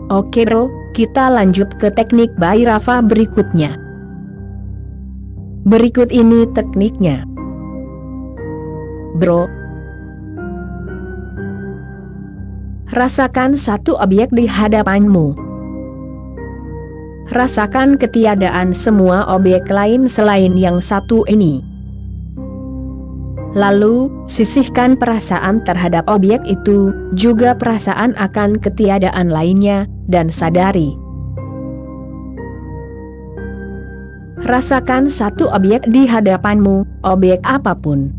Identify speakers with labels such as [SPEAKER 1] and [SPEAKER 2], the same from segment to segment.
[SPEAKER 1] Oke bro, kita lanjut ke teknik by Rafa berikutnya. Berikut ini tekniknya. Bro, rasakan satu objek di hadapanmu. Rasakan ketiadaan semua objek lain selain yang satu ini. Lalu, sisihkan perasaan terhadap objek itu, juga perasaan akan ketiadaan lainnya, dan sadari. Rasakan satu objek di hadapanmu, objek apapun.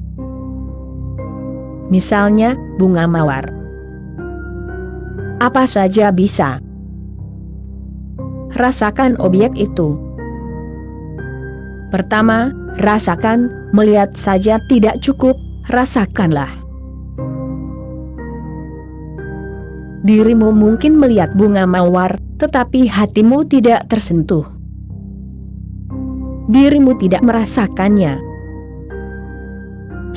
[SPEAKER 1] Misalnya, bunga mawar. Apa saja bisa. Rasakan objek itu. Pertama, rasakan, melihat saja tidak cukup, rasakanlah. Dirimu mungkin melihat bunga mawar, tetapi hatimu tidak tersentuh. Dirimu tidak merasakannya.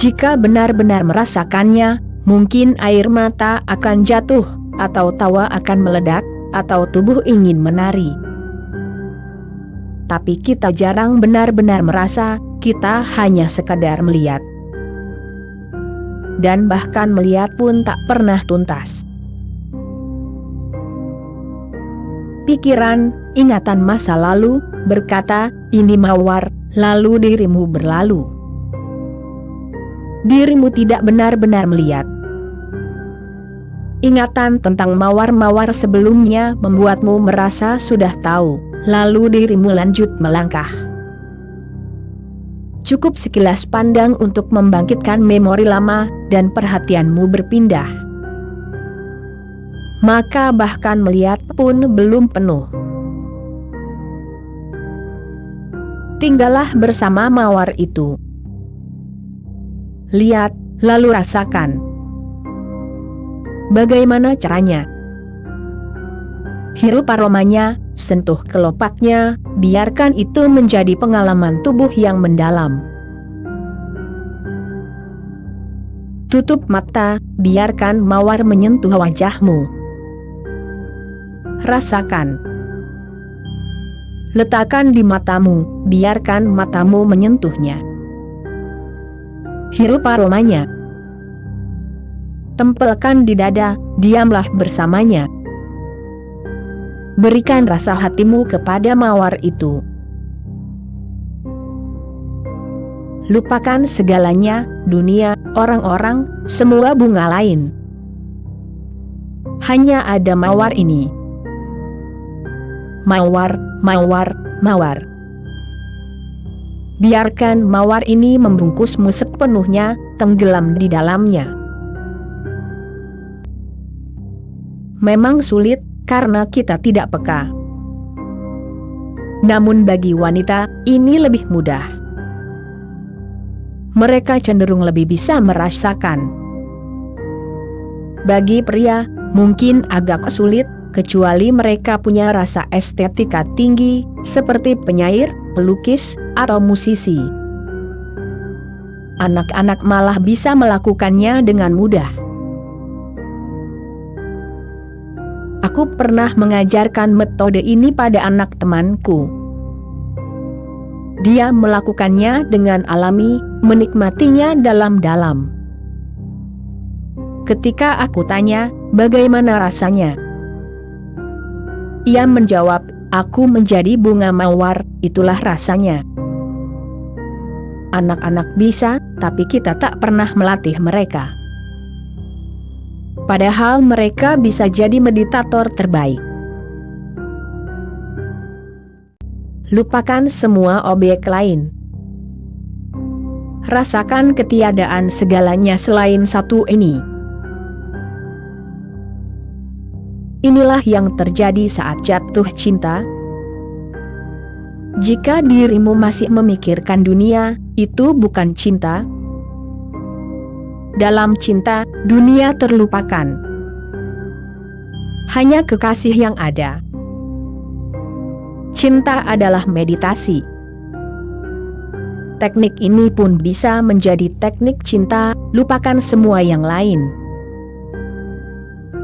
[SPEAKER 1] Jika benar-benar merasakannya, mungkin air mata akan jatuh, atau tawa akan meledak, atau tubuh ingin menari. Tapi kita jarang benar-benar merasa, kita hanya sekadar melihat. Dan bahkan melihat pun tak pernah tuntas. Pikiran, ingatan masa lalu, berkata, ini mawar, lalu dirimu berlalu. Dirimu tidak benar-benar melihat. Ingatan tentang mawar-mawar sebelumnya membuatmu merasa sudah tahu, lalu dirimu lanjut melangkah. Cukup sekilas pandang untuk membangkitkan memori lama, dan perhatianmu berpindah. Maka bahkan melihat pun belum penuh. Tinggallah bersama mawar itu. Lihat, lalu rasakan. Bagaimana caranya? Hirup aromanya, sentuh kelopaknya, biarkan itu menjadi pengalaman tubuh yang mendalam. Tutup mata, biarkan mawar menyentuh wajahmu. Rasakan. Letakkan di matamu, biarkan matamu menyentuhnya. Hirup aromanya. Tempelkan di dada, diamlah bersamanya. Berikan rasa hatimu kepada mawar itu. Lupakan segalanya, dunia, orang-orang, semua bunga lain. Hanya ada mawar ini. Mawar, mawar, mawar. Biarkan mawar ini membungkusmu sepenuhnya, tenggelam di dalamnya. Memang sulit, karena kita tidak peka. Namun bagi wanita, ini lebih mudah. Mereka cenderung lebih bisa merasakan. Bagi pria, mungkin agak sulit, kecuali mereka punya rasa estetika tinggi, seperti penyair, pelukis, atau musisi. Anak-anak malah bisa melakukannya dengan mudah. Aku pernah mengajarkan metode ini pada anak temanku. Dia melakukannya dengan alami, menikmatinya dalam-dalam. Ketika aku tanya, bagaimana rasanya? Ia menjawab, aku menjadi bunga mawar, itulah rasanya. Anak-anak bisa, tapi kita tak pernah melatih mereka. Padahal mereka bisa jadi meditator terbaik. Lupakan semua objek lain. Rasakan ketiadaan segalanya selain satu ini. Inilah yang terjadi saat jatuh cinta. Jika dirimu masih memikirkan dunia, itu bukan cinta. Dalam cinta, dunia terlupakan. Hanya kekasih yang ada. Cinta adalah meditasi. Teknik ini pun bisa menjadi teknik cinta, lupakan semua yang lain.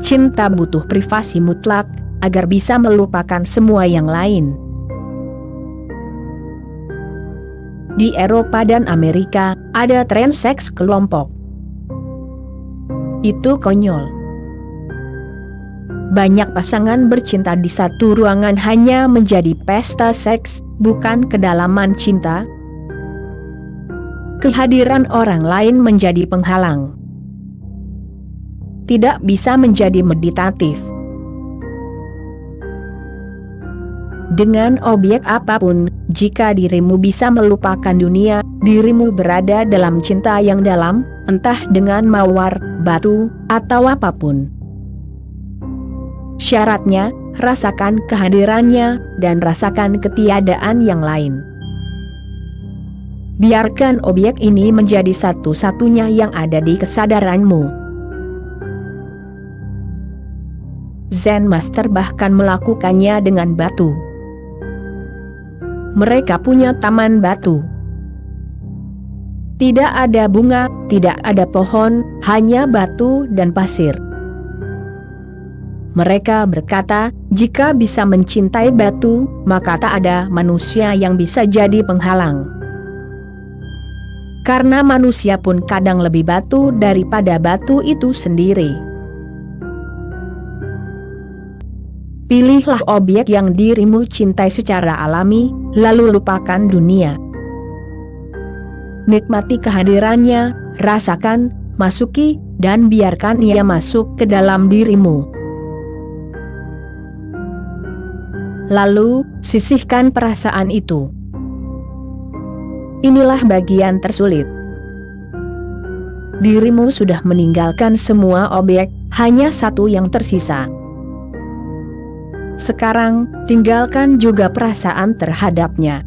[SPEAKER 1] Cinta butuh privasi mutlak, agar bisa melupakan semua yang lain. Di Eropa dan Amerika, ada tren seks kelompok. Itu konyol. Banyak pasangan bercinta di satu ruangan hanya menjadi pesta seks, bukan kedalaman cinta. Kehadiran orang lain menjadi penghalang. Tidak bisa menjadi meditatif. Dengan objek apapun, jika dirimu bisa melupakan dunia, dirimu berada dalam cinta yang dalam, entah dengan mawar, batu, atau apapun. Syaratnya, rasakan kehadirannya, dan rasakan ketiadaan yang lain. Biarkan objek ini menjadi satu-satunya yang ada di kesadaranmu. Zen Master bahkan melakukannya dengan batu. Mereka punya taman batu. Tidak ada bunga, tidak ada pohon, hanya batu dan pasir. Mereka berkata, jika bisa mencintai batu, maka tak ada manusia yang bisa jadi penghalang. Karena manusia pun kadang lebih batu daripada batu itu sendiri. Pilihlah objek yang dirimu cintai secara alami, lalu lupakan dunia. Nikmati kehadirannya, rasakan, masuki, dan biarkan ia masuk ke dalam dirimu. Lalu, sisihkan perasaan itu. Inilah bagian tersulit. Dirimu sudah meninggalkan semua objek, hanya satu yang tersisa. Sekarang, tinggalkan juga perasaan terhadapnya.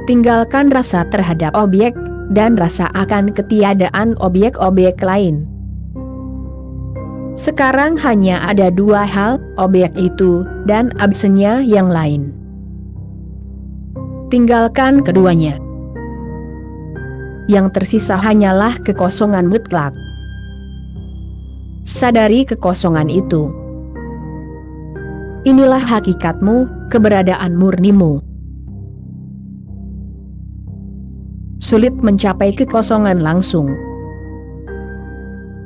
[SPEAKER 1] Tinggalkan rasa terhadap objek, dan rasa akan ketiadaan objek-objek lain. Sekarang hanya ada dua hal, objek itu, dan absennya yang lain. Tinggalkan keduanya. Yang tersisa hanyalah kekosongan mutlak. Sadari kekosongan itu. Inilah hakikatmu, keberadaan murnimu. Sulit mencapai kekosongan langsung.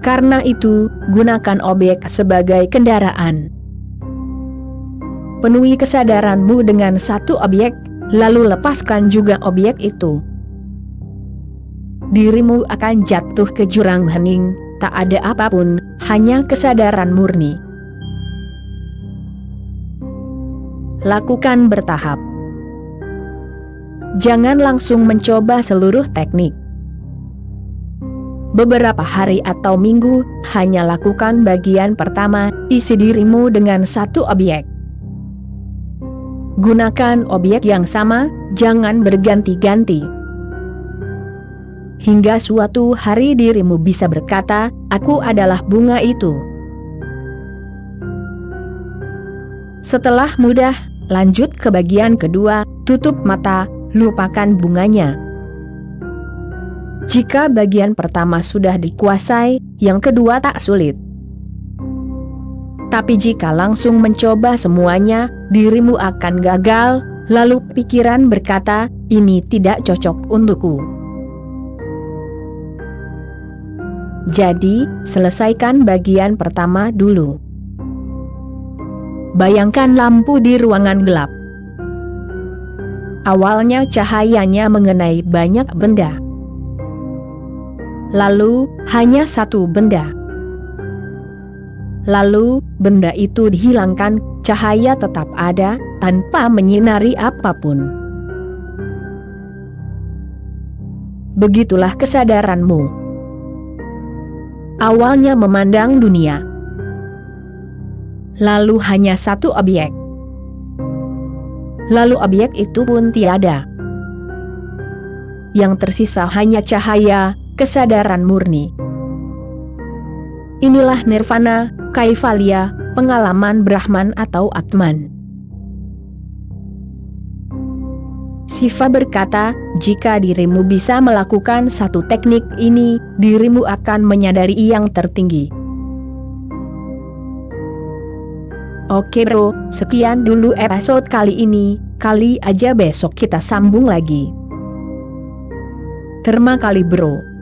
[SPEAKER 1] Karena itu, gunakan objek sebagai kendaraan. Penuhi kesadaranmu dengan satu objek, lalu lepaskan juga objek itu. Dirimu akan jatuh ke jurang hening, tak ada apapun, hanya kesadaran murni. Lakukan bertahap. Jangan langsung mencoba seluruh teknik. Beberapa hari atau minggu, hanya lakukan bagian pertama, isi dirimu dengan satu objek. Gunakan objek yang sama, jangan berganti-ganti. Hingga suatu hari dirimu bisa berkata, aku adalah bunga itu. Setelah mudah, lanjut ke bagian kedua, tutup mata, lupakan bunganya. Jika bagian pertama sudah dikuasai, yang kedua tak sulit. Tapi jika langsung mencoba semuanya, dirimu akan gagal, lalu pikiran berkata, ini tidak cocok untukku. Jadi, selesaikan bagian pertama dulu. Bayangkan lampu di ruangan gelap. Awalnya cahayanya mengenai banyak benda. Lalu, hanya satu benda. Lalu, benda itu dihilangkan, cahaya tetap ada, tanpa menyinari apapun. Begitulah kesadaranmu. Awalnya memandang dunia. Lalu hanya satu objek. Lalu objek itu pun tiada. Yang tersisa hanya cahaya, kesadaran murni. Inilah nirvana, kaivalya, pengalaman Brahman atau Atman. Siva berkata, jika dirimu bisa melakukan satu teknik ini, dirimu akan menyadari yang tertinggi. Oke bro, sekian dulu episode kali ini, kali aja besok kita sambung lagi. Terima kasih bro.